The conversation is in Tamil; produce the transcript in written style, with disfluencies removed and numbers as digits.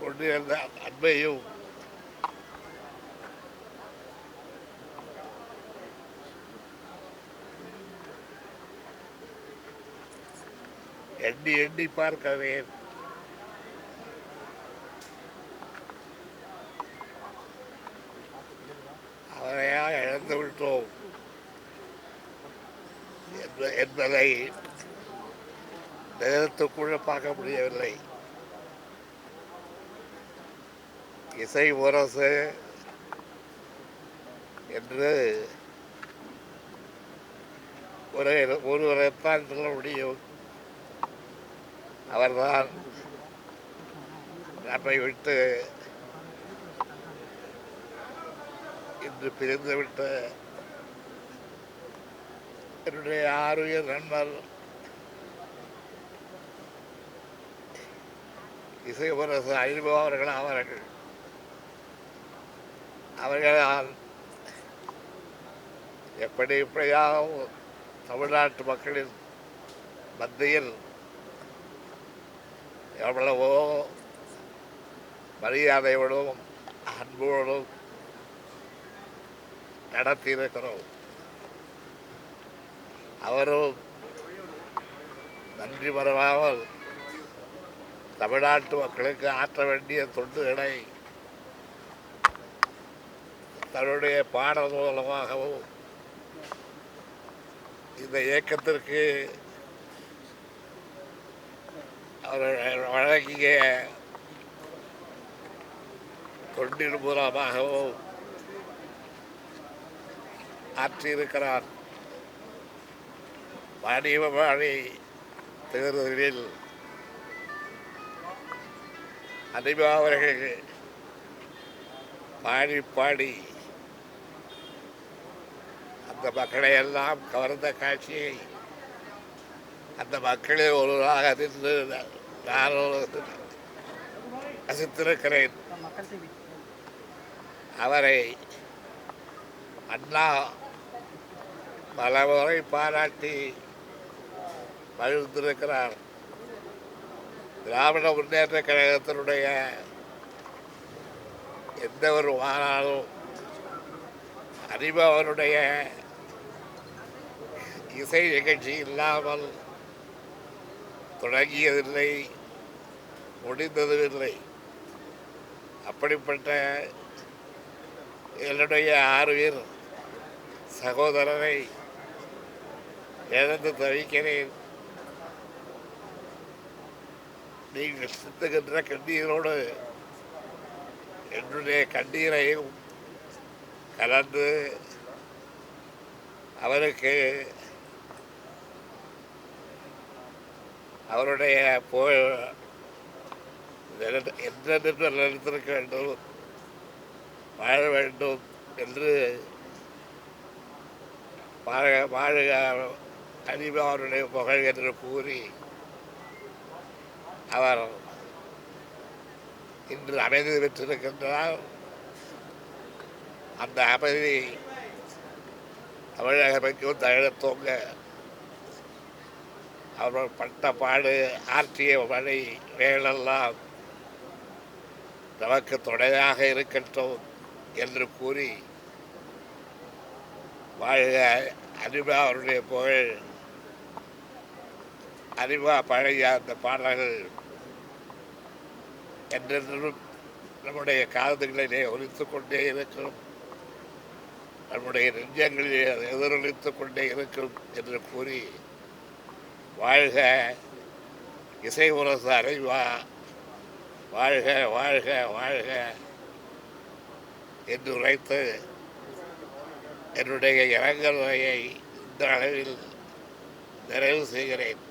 கொண்டிருந்த அன்பையும் எண்ணி எண்ணி பார்க்கிறேன். அவரையா இழந்து விட்டோம் என்பதை நேரத்துக்குள்ள பார்க்க முடியவில்லை. இசை முரசு என்று ஒருவரைத்தான் சொல்ல முடியும். அவர்தான் நம்மை விட்டு இன்று பிரிந்துவிட்ட என்னுடைய ஆறுயிர் நண்பர் இசைமுரசு அனுபவர்கள் அவர்கள். அவர்களால் எப்படியாக தமிழ்நாட்டு மக்களின் மத்தியில் எவ்வளவோ மரியாதையோடும் அன்போடும் நடத்தியிருக்கிறோம். அவரும் நன்றி மறவாமல் தமிழ்நாட்டு மக்களுக்கு ஆற்ற வேண்டிய தொண்டுகளை தன்னுடைய பாடல் மூலமாகவும் இந்த இயக்கத்திற்கு அவர் வழங்கிய தொண்டின் மூலமாகவும் ஆற்றியிருக்கிறார். வாணிபமானி தேர்தலில் அனிமா அவர்கள் பாடி பாடி அந்த மக்களை எல்லாம் கவர்ந்த காட்சியை அந்த மக்களில் ஒருவராக நின்று நான் ரசித்திருக்கிறேன். அவரை அண்ணா பல முறை பாராட்டி மகிழ்ந்திருக்கிறார். திராவிட முன்னேற்ற கழகத்தினுடைய எந்த ஒரு மாநாடும் அனிமாவனுடைய இசை நிகழ்ச்சி இல்லாமல் தொடங்கியதில்லை, முடிந்ததும் இல்லை. அப்படிப்பட்ட என்னுடைய ஆறுயிர் சகோதரரை இழந்து தவிக்கிறேன். நீங்கள் சிந்துகின்ற கண்ணீரோடு என்னுடைய கண்ணீரையும் கலந்து அவருக்கு அவருடைய என்றென்று நினைத்திருக்க வேண்டும், வாழ வேண்டும் என்று வாழுக அனிமா அவருடைய புகழ் என்று கூறி அவர் இன்று அமைதி பெற்றிருக்கின்றார். அந்த அமைதி தமிழகமைக்கும் தகழத்தோங்க அவர் பட்ட பாடு ஆற்றிய மழை வேலெல்லாம் நமக்கு துணையாக இருக்கட்டும் என்று கூறி வாழ்க அனிமா அவருடைய புகழ். அனிமா பழைய அந்த பாடல்கள் என்றென்றும் நம்முடைய காதுகளிலே ஒலித்துக் கொண்டே இருக்கும், நம்முடைய நெஞ்சங்களிலே எதிரொலித்துக் கொண்டே இருக்கும் என்று கூறி வாழ்க இசை முரசு அனிமா, வாழ்க வாழ்க வாழ்க என்று உரைத்து என்னுடைய இரங்கல் உரையை இந்த அளவில் நிறைவு செய்கிறேன்.